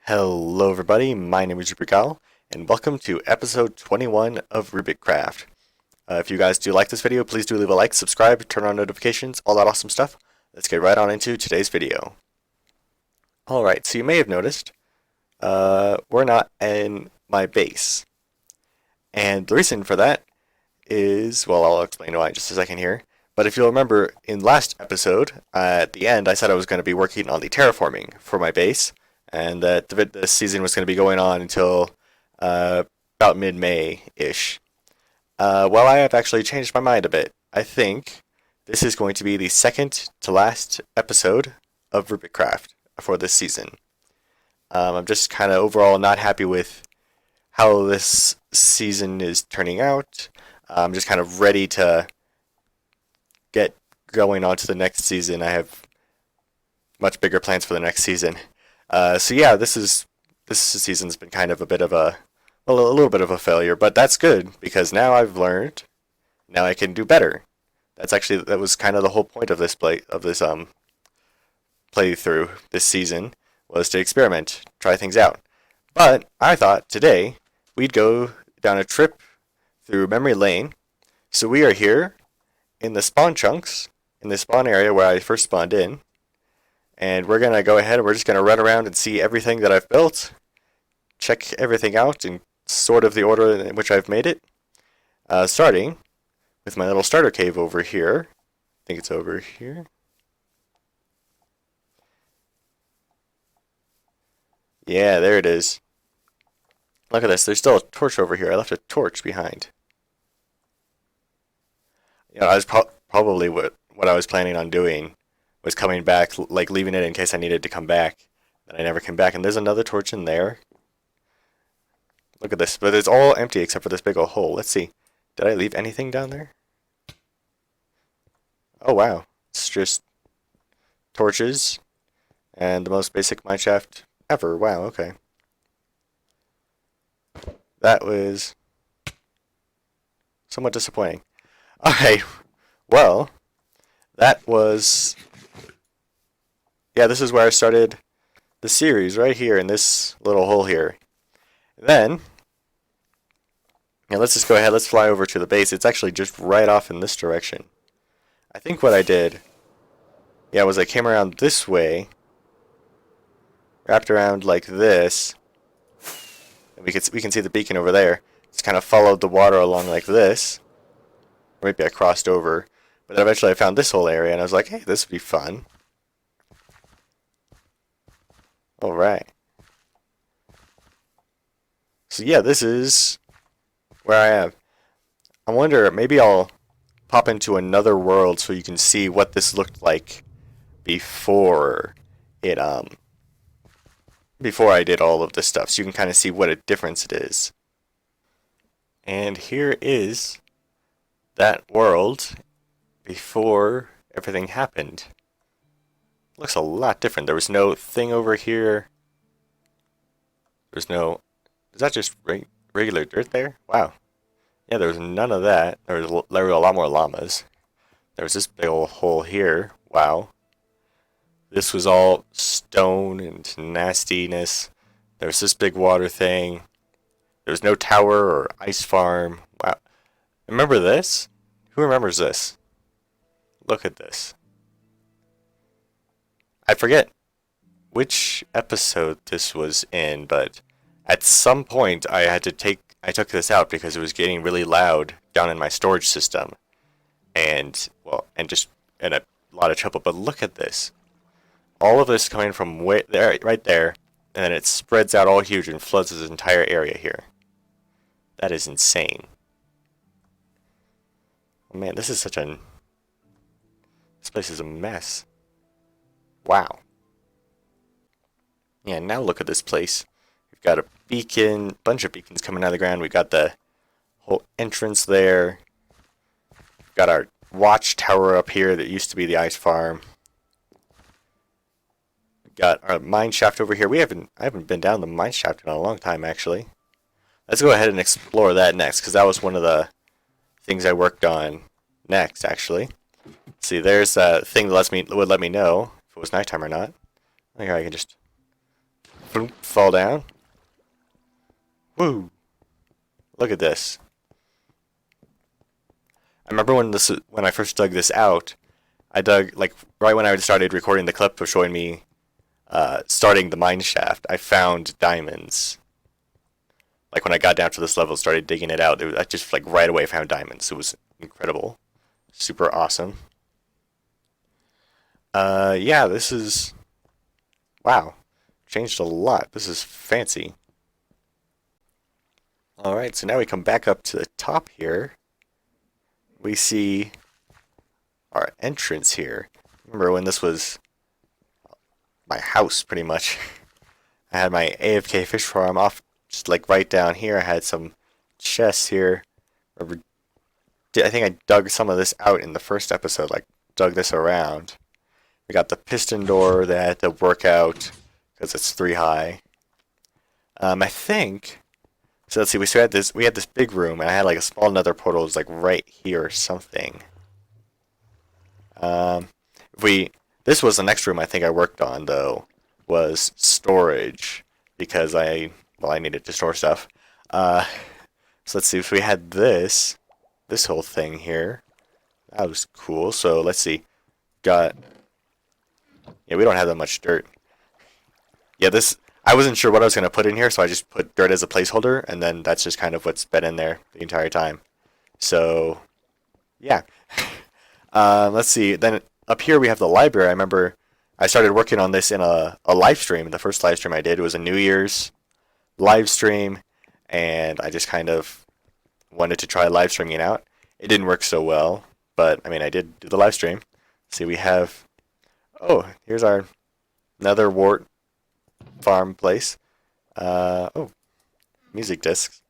Hello everybody, my name is RubikCraft, and welcome to episode 21 of RubikCraft. If you guys do like this video, please do leave a like, subscribe, turn on notifications, all that awesome stuff. Let's get right on into today's video. Alright, so you may have noticed, we're not in my base. And the reason for that is, well, I'll explain why in just a second here. But if you'll remember, in last episode, at the end, I said I was going to be working on the terraforming for my base, and that this season was going to be going on until about mid-May-ish. Well, I have actually changed my mind a bit. I think this is going to be the second to last episode of RubikCraft for this season. I'm just kind of overall not happy with how this season is turning out. I'm just kind of ready to get going on to the next season. I have much bigger plans for the next season. So yeah, this season's been kind of a bit of a little bit of a failure, but that's good because now I've learned. Now I can do better. That was kind of the whole point of this playthrough this season, was to experiment, try things out. But I thought today we'd go down a trip through memory lane. So we are here in the spawn chunks, in the spawn area where I first spawned in. And we're going to go ahead and we're just going to run around and see everything that I've built. Check everything out in sort of the order in which I've made it. Starting with my little starter cave over here. I think it's over here. Yeah, there it is. Look at this. There's still a torch over here. I left a torch behind. You know, I was probably what I was planning on doing was coming back, like leaving it in case I needed to come back. Then I never came back. And there's another torch in there. Look at this. But it's all empty except for this big old hole. Let's see. Did I leave anything down there? Oh, wow. It's just torches and the most basic mineshaft ever. Wow, okay. That was somewhat disappointing. Alright, well, that was... Yeah, this is where I started the series, right here in this little hole here. Then, yeah, let's just go ahead, let's fly over to the base. It's actually just right off in this direction. I think what I did, yeah, was I came around this way, wrapped around like this, and we can see the beacon over there. Just kind of followed the water along like this. Or maybe I crossed over. But then eventually I found this whole area, and I was like, hey, this would be fun. Alright. So yeah, this is where I am. I wonder, maybe I'll pop into another world so you can see what this looked like before it, before I did all of this stuff. So you can kind of see what a difference it is. And here is that world before everything happened. Looks a lot different. There was no thing over here. There's no... Is that just regular dirt there? Wow. Yeah, there was none of that. There were a lot more llamas. There was this big old hole here. Wow. This was all stone and nastiness. There was this big water thing. There was no tower or ice farm. Wow. Remember this? Who remembers this? Look at this. I forget which episode this was in, but at some point I took this out because it was getting really loud down in my storage system. And, well, and just in a lot of trouble. But look at this. All of this coming from way there, right there, and then it spreads out all huge and floods this entire area here. That is insane. Oh man, this place is a mess. Wow. Yeah, now look at this place. We've got a beacon, bunch of beacons coming out of the ground. We got the whole entrance there. We've got our watchtower up here that used to be the ice farm. We've got our mine shaft over here. I haven't been down the mine shaft in a long time, actually. Let's go ahead and explore that next, because that was one of the things I worked on next, actually. See, there's that thing that would let me know if it was nighttime or not. Here, I can just boom, fall down. Woo! Look at this. I remember when I first dug this out. I dug like right when I started recording the clip of showing me starting the mine shaft. I found diamonds. Like when I got down to this level, started digging it out. I just like right away found diamonds. It was incredible, super awesome. Yeah, this is wow, changed a lot. This is fancy. All right, so now we come back up to the top here. We see our entrance here. Remember when this was my house, pretty much. I had my AFK fish farm off just like right down here. I had some chests here. I think I dug some of this out in the first episode, like dug this around. We got the piston door that I had to work out because it's 3 high. I think. So let's see. We had this big room, and I had like a small nether portal. It was like right here or something. This was the next room I think I worked on though, was storage because I needed to store stuff. So let's see if we had this whole thing here. That was cool. So let's see. Yeah, we don't have that much dirt. Yeah, I wasn't sure what I was gonna put in here, so I just put dirt as a placeholder, and then that's just kind of what's been in there the entire time. So yeah. Let's see. Then up here we have the library. I remember I started working on this in a live stream. The first live stream I did was a New Year's live stream, and I just kind of wanted to try live streaming it out. It didn't work so well, but I mean I did do the live stream. See, we have here's our nether wart farm place. Music discs.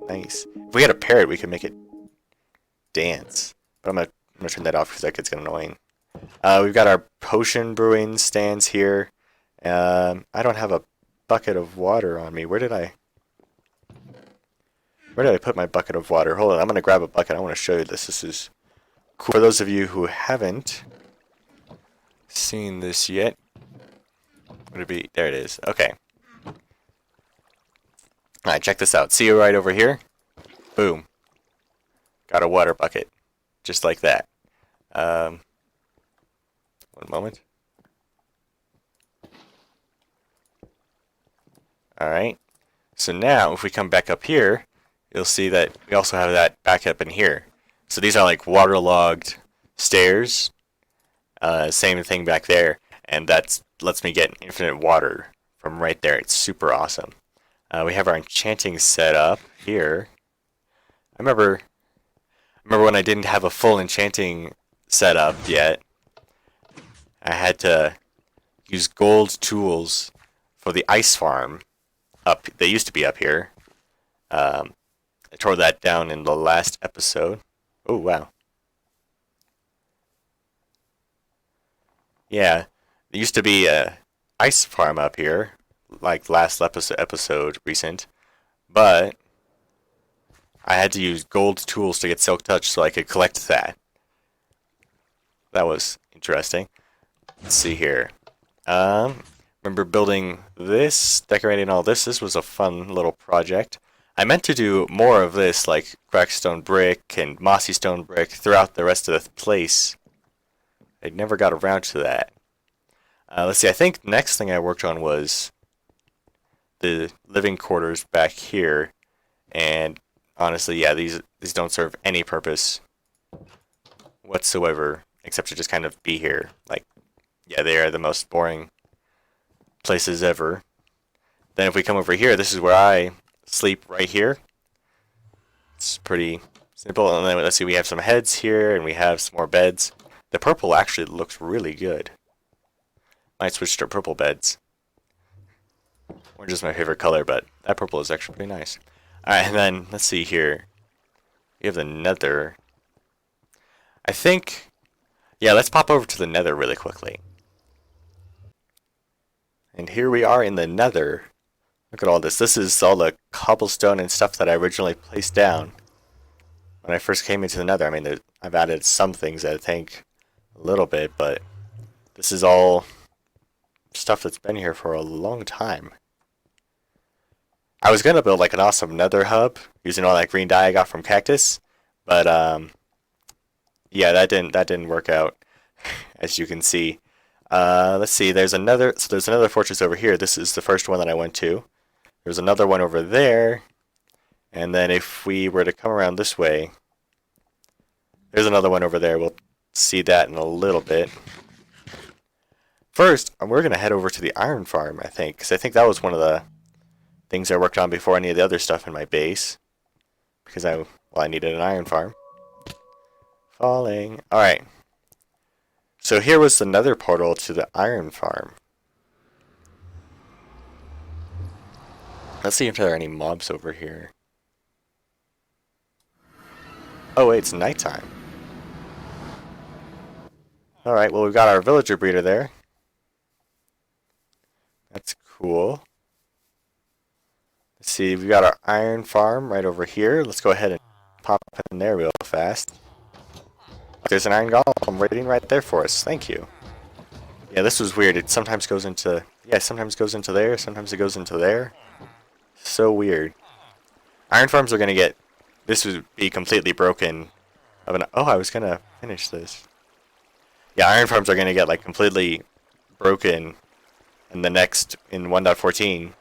Nice. If we had a parrot, we could make it dance. But I'm gonna turn that off because that gets kind of annoying. We've got our potion brewing stands here. I don't have a bucket of water on me. Where did I put my bucket of water? Hold on, I'm gonna grab a bucket. I want to show you this. This is cool. For those of you who haven't seen this yet, would it be? There it is. Okay. Alright, check this out. See you right over here? Boom. Got a water bucket. Just like that. One moment. Alright. So now, if we come back up here, you'll see that we also have that back up in here. So these are like waterlogged stairs. Same thing back there. And that lets me get infinite water from right there. It's super awesome. We have our enchanting set up here. I remember when I didn't have a full enchanting setup yet. I had to use gold tools for the ice farm. They used to be up here. I tore that down in the last episode. Oh wow. Yeah, there used to be a ice farm up here, like last episode recent, but I had to use gold tools to get Silk Touch so I could collect that. That was interesting. Let's see here. Remember building this, decorating all this. This was a fun little project. I meant to do more of this, like cracked stone brick and mossy stone brick throughout the rest of the place. I never got around to that. Let's see, I think the next thing I worked on was the living quarters back here. And honestly, yeah, these don't serve any purpose whatsoever, except to just kind of be here. Like, yeah, they are the most boring places ever. Then if we come over here, this is where I sleep right here. It's pretty simple. And then let's see, we have some heads here, and we have some more beds. The purple actually looks really good. Might switch to purple beds. Orange is my favorite color, but that purple is actually pretty nice. Alright, and then let's see here. We have the nether. I think, yeah, let's pop over to the nether really quickly. And here we are in the nether. Look at all this. This is all the cobblestone and stuff that I originally placed down when I first came into the nether. I mean, I've added some things, I think, a little bit, but This is all stuff that's been here for a long time. I was gonna build like an awesome nether hub using all that green dye I got from Cactus, but yeah, that didn't work out, as you can see. Let's see. There's another fortress over here. This is the first one that I went to. There's another one over there, and then if we were to come around this way, there's another one over there. We'll see that in a little bit. First, we're gonna head over to the iron farm, I think, because I think that was one of the things I worked on before any of the other stuff in my base, because I needed an iron farm. Falling. All right. So here was the nether portal to the iron farm. Let's see if there are any mobs over here. Oh wait, it's nighttime. Alright, well we've got our villager breeder there. That's cool. Let's see, we've got our iron farm right over here. Let's go ahead and pop in there real fast. There's an iron golem waiting right there for us. Thank you. Yeah, this was weird. It sometimes goes into... Yeah, sometimes it goes into there. Sometimes it goes into there. So weird. Iron farms are going to get... This would be completely broken. Oh, I was going to finish this. Yeah, iron farms are going to get like completely broken in the next... In 1.14.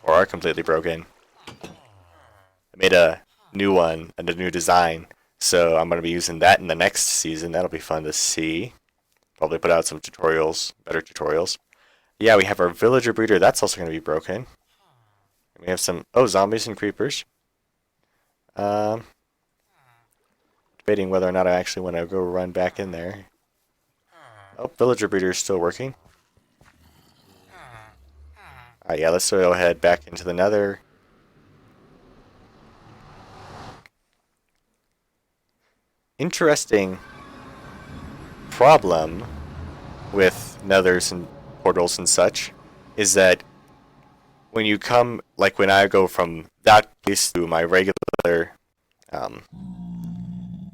Or are completely broken. I made a new one and a new design. So I'm going to be using that in the next season. That'll be fun to see. Probably put out some tutorials, better tutorials. Yeah, we have our villager breeder. That's also going to be broken. We have some, zombies and creepers. Debating whether or not I actually want to go run back in there. Oh, villager breeder is still working. Alright, yeah, let's go ahead back into the nether. Interesting problem with nethers and portals and such is that when you come, like when I go from that place to my regular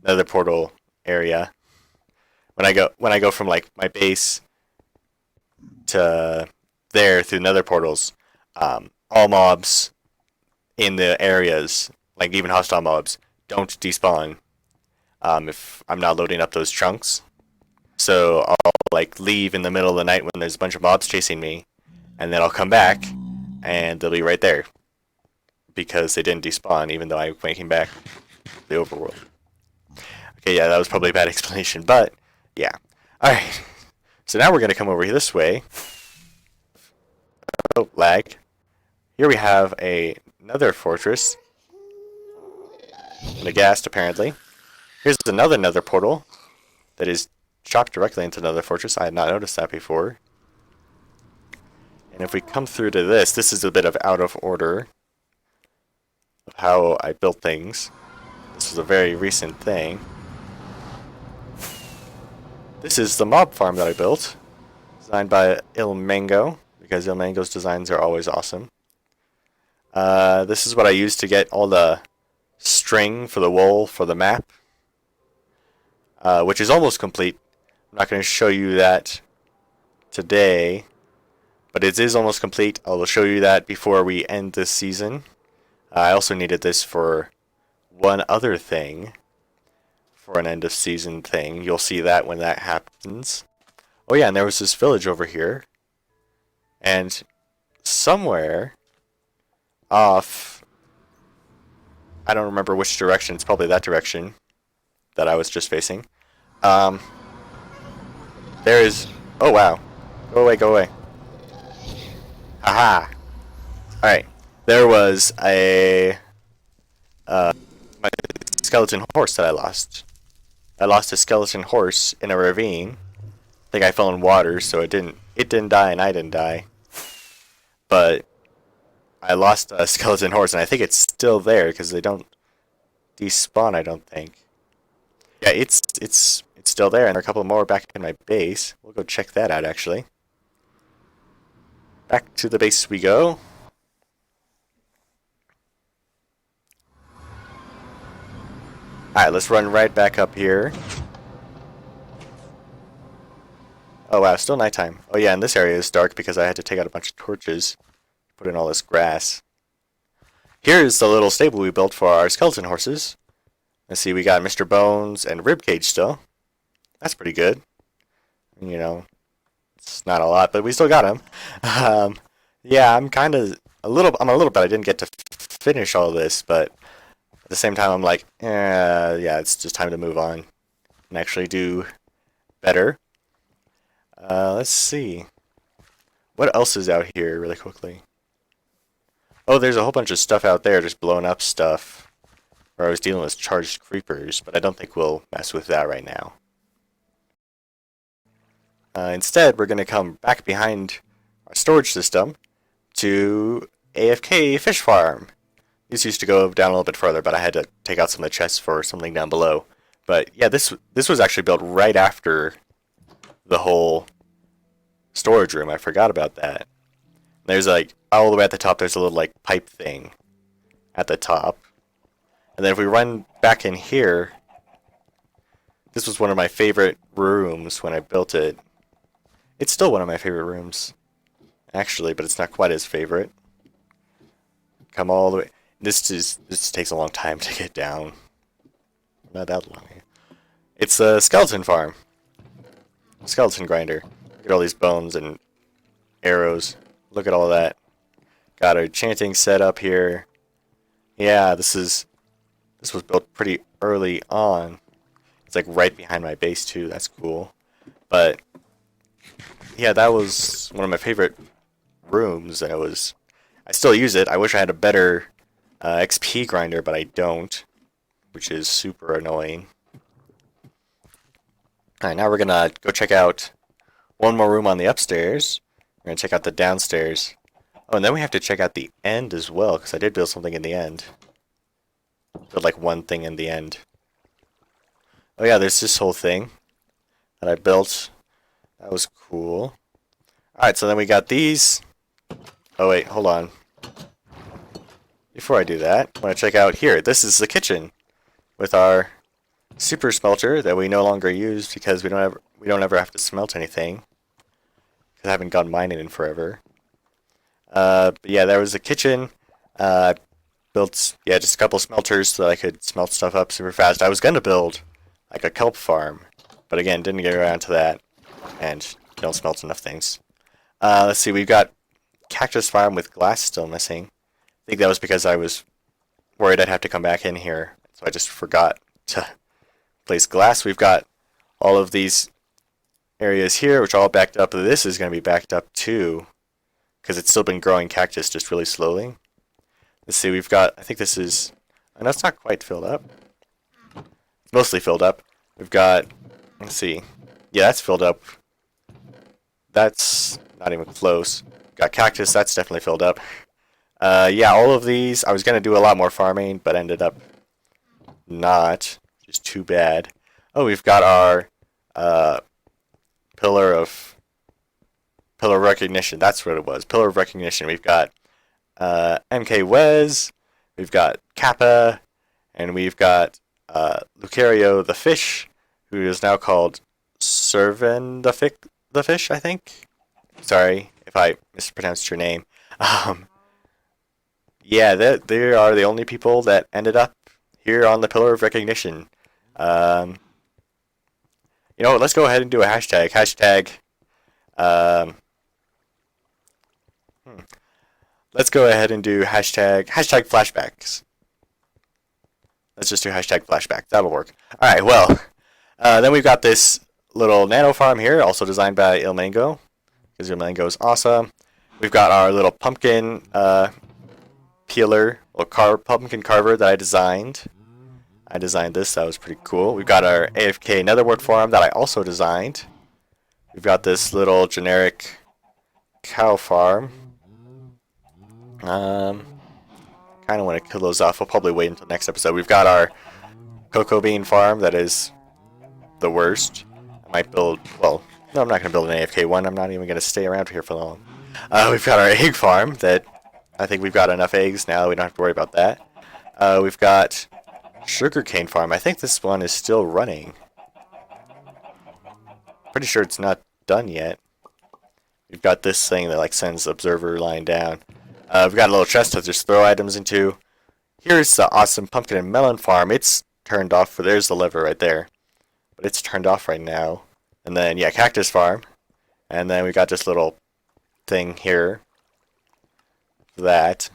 nether portal area, when I go from like my base to there through nether portals, all mobs in the areas, like even hostile mobs, don't despawn if I'm not loading up those chunks. So I'll like leave in the middle of the night when there's a bunch of mobs chasing me, and then I'll come back and they'll be right there because they didn't despawn even though I came back to the overworld. Okay, yeah, that was probably a bad explanation, but yeah. Alright, so now we're going to come over this way. Oh, lag. Here we have another fortress. Nagast, apparently. Here's another nether portal that is chopped directly into another fortress. I had not noticed that before. And if we come through to this is a bit of out of order of how I built things. This is a very recent thing. This is the mob farm that I built, designed by Il Mango, because Il Mango's designs are always awesome. This is what I used to get all the string for the wool for the map, which is almost complete. I'm not going to show you that today, but it is almost complete. I will show you that before we end this season. I also needed this for one other thing, for an end of season thing. You'll see that when that happens. Oh yeah, and there was this village over here, and somewhere off, I don't remember which direction, it's probably that direction that I was just facing. There is, oh wow, go away. Haha. Alright, there was my skeleton horse that I lost. I lost a skeleton horse in a ravine. I think I fell in water, so it didn't die and I didn't die. But I lost a skeleton horse, and I think it's still there because they don't despawn, I don't think. Yeah, it's still there, and there are a couple more back in my base. We'll go check that out, actually. Back to the base we go. Alright, let's run right back up here. Oh wow, still nighttime. Oh yeah, and this area is dark because I had to take out a bunch of torches, put in all this grass. Here's the little stable we built for our skeleton horses. Let's see, we got Mr. Bones and Ribcage still. That's pretty good. You know, it's not a lot, but we still got him. Yeah, I'm a little bit. I didn't get to finish all this, but at the same time, I'm like, yeah, it's just time to move on and actually do better. Let's see. What else is out here really quickly? Oh, there's a whole bunch of stuff out there, just blowing up stuff. Where I was dealing with charged creepers, but I don't think we'll mess with that right now. Instead, we're going to come back behind our storage system to AFK Fish Farm. These used to go down a little bit further, but I had to take out some of the chests for something down below. But yeah, this was actually built right after the whole storage room. I forgot about that. There's like, all the way at the top, there's a little like pipe thing at the top. And then if we run back in here, this was one of my favorite rooms when I built it. It's still one of my favorite rooms, actually, but it's not quite as favorite. Come all the way. This takes a long time to get down. Not that long. It's a skeleton farm. Skeleton grinder. Look at all these bones and arrows. Look at all that. Got our chanting set up here. Yeah, this was built pretty early on. It's like right behind my base too. That's cool. But yeah, that was one of my favorite rooms, and I still use it. I wish I had a better XP grinder, but I don't, which is super annoying. Alright, now we're gonna go check out one more room on the upstairs. We're gonna check out the downstairs. Oh, and then we have to check out the end as well, because I did build something in the end. Build like one thing in the end. Oh yeah, there's this whole thing that I built. That was cool. Alright, so then we got these. Oh wait, hold on. Before I do that, I want to check out here. This is the kitchen with our super smelter that we no longer use because we don't ever have to smelt anything. Because I haven't gone mining in forever. But yeah, there was a kitchen. Built just a couple smelters so that I could smelt stuff up super fast. I was gonna build like a kelp farm, but again, didn't get around to that, and don't smelt enough things. Let's see, we've got cactus farm with glass still missing. I think that was because I was worried I'd have to come back in here, so I just forgot to place glass. We've got all of these areas here, which are all backed up. This is going to be backed up too, because it's still been growing cactus just really slowly. Let's see, we've got, I think this is, and that's not quite filled up. It's mostly filled up. We've got, let's see, yeah, that's filled up. That's not even close. Got cactus, that's definitely filled up. Yeah, all of these, I was going to do a lot more farming, but ended up not. Just too bad. Oh, we've got our pillar of recognition. That's what it was. Pillar of recognition. We've got MK Wes, we've got Kappa, and we've got Lucario the fish, who is now called Servan the fish, I think. Sorry if I mispronounced your name. Yeah, they are the only people that ended up here on the Pillar of Recognition. You know what, let's go ahead and do a hashtag. Let's go ahead and do hashtag flashbacks. Let's just do hashtag flashback. That'll work. Alright, well, then we've got this little nano farm here, also designed by Ilmango, because Ilmango is awesome. We've got our little pumpkin peeler, or pumpkin carver that I designed. I designed this, that was pretty cool. We've got our AFK netherwort farm that I also designed. We've got this little generic cow farm. Kind of want to kill those off. We'll probably wait until next episode. We've got our cocoa bean farm that is the worst. I might build, well, no, I'm not going to build an AFK one. I'm not even going to stay around here for long. We've got our egg farm that I think we've got enough eggs now. We don't have to worry about that. We've got sugarcane farm. I think this one is still running. Pretty sure it's not done yet. We've got this thing that like sends the observer line down. We've got a little chest to just throw items into. Here's the awesome pumpkin and melon farm. It's turned off. There's the lever right there, but it's turned off right now. And then yeah, cactus farm. And then we got this little thing here. That.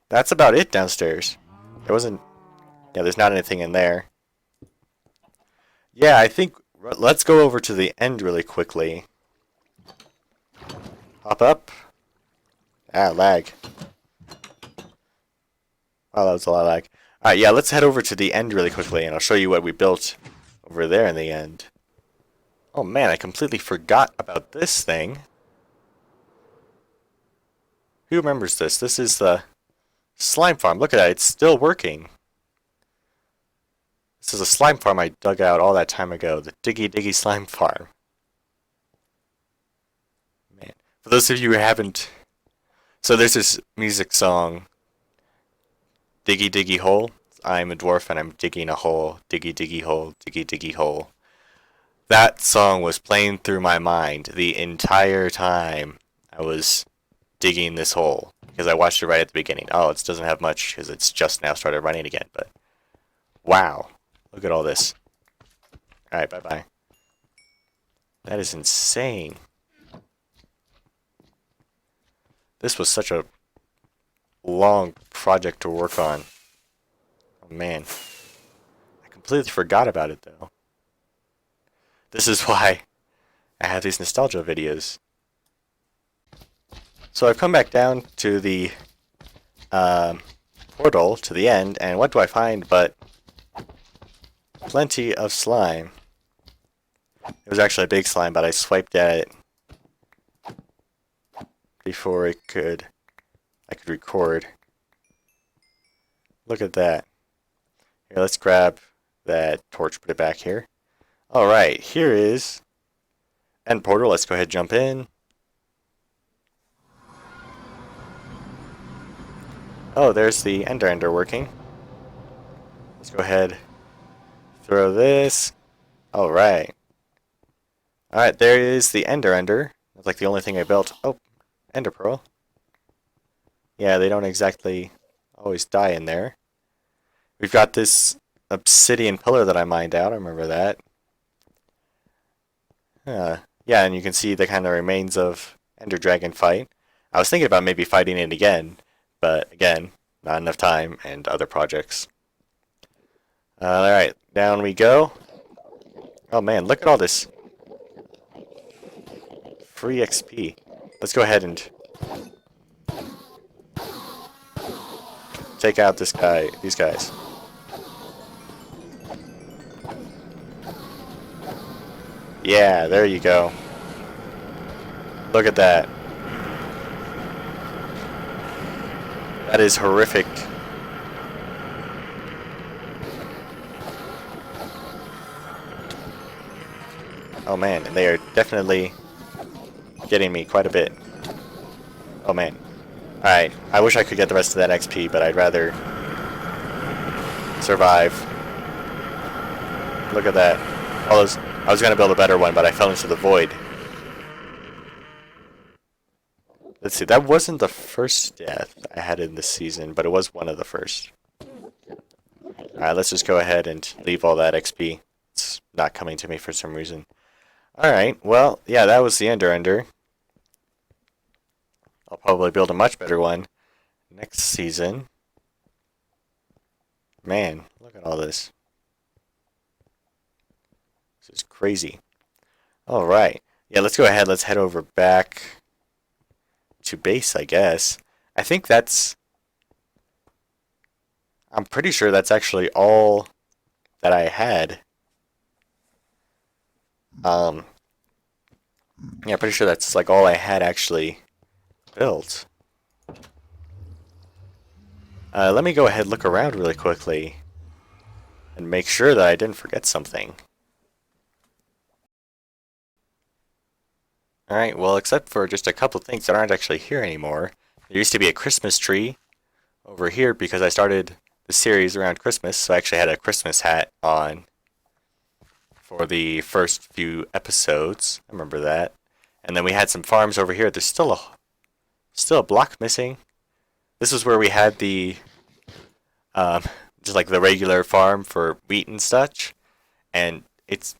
That's about it downstairs. There wasn't. Yeah, there's not anything in there. Yeah, I think let's go over to the end really quickly. Hop up. Ah, lag. Oh, that was a lot of lag. Alright, yeah, let's head over to the end really quickly, and I'll show you what we built over there in the end. Oh man, I completely forgot about this thing. Who remembers this? This is the slime farm. Look at that, it's still working. This is a slime farm I dug out all that time ago. The Diggy Diggy Slime Farm. Man, for those of you who haven't... So there's this music song, Diggy Diggy Hole. I'm a dwarf and I'm digging a hole. Diggy Diggy Hole, Diggy Diggy Hole. That song was playing through my mind the entire time I was digging this hole. Because I watched it right at the beginning. Oh, it doesn't have much because it's just now started running again. But wow. Look at all this. Alright, bye-bye. That is insane. This was such a long project to work on. Oh man. I completely forgot about it though. This is why I have these nostalgia videos. So I've come back down to the portal, to the end, and what do I find but plenty of slime. It was actually a big slime, but I swiped at it before I could record. Look at that. Here, let's grab that torch, put it back here. Alright, here is end portal. Let's go ahead and jump in. Oh, there's the ender working. Let's go ahead, throw this. Alright. Alright, there is the ender. That's like the only thing I built. Oh, ender pearl. Yeah, they don't exactly always die in there. We've got this obsidian pillar that I mined out. I remember that. Yeah, and you can see the kind of remains of Ender Dragon fight. I was thinking about maybe fighting it again, but again, not enough time and other projects. Alright, down we go. Oh man, look at all this free XP. Let's go ahead and take out these guys. Yeah, there you go. Look at that. That is horrific. Oh man, and they are definitely getting me quite a bit. Oh man. Alright, I wish I could get the rest of that XP, but I'd rather survive. Look at that. I was going to build a better one, but I fell into the void. Let's see, that wasn't the first death I had in this season, but it was one of the first. Alright, let's just go ahead and leave all that XP. It's not coming to me for some reason. Alright, well, yeah, that was the ender. I'll probably build a much better one next season. Man, look at all this. This is crazy. Alright, yeah, let's go ahead, let's head over back to base, I guess. I think I'm pretty sure that's actually all that I had. Yeah, pretty sure that's like all I had actually built. Let me go ahead and look around really quickly and make sure that I didn't forget something. Alright, well, except for just a couple things that aren't actually here anymore. There used to be a Christmas tree over here because I started the series around Christmas, so I actually had a Christmas hat on for the first few episodes. I remember that. And then we had some farms over here. There's still a block missing. This is where we had the just like the regular farm for wheat and such, and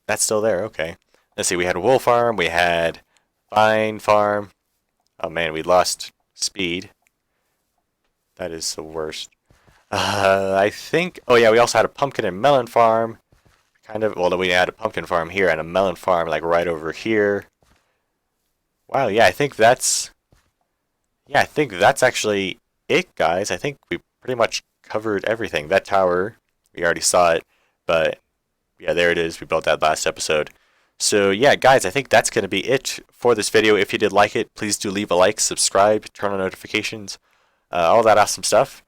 that's still there. Okay. Let's see. We had a wool farm. We had vine farm. Oh man, we lost speed. That is the worst. I think. Oh yeah, we also had a pumpkin and melon farm. Kind of. Well, we had a pumpkin farm here and a melon farm like right over here. Wow. Yeah, I think that's. Yeah, I think that's actually it, guys. I think we pretty much covered everything. That tower, we already saw it, but yeah, there it is. We built that last episode. So yeah, guys, I think that's going to be it for this video. If you did like it, please do leave a like, subscribe, turn on notifications, all that awesome stuff.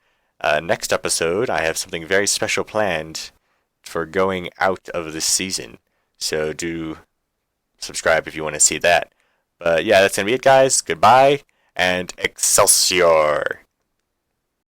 Next episode, I have something very special planned for going out of this season. So do subscribe if you want to see that. But yeah, that's going to be it, guys. Goodbye, and Excelsior!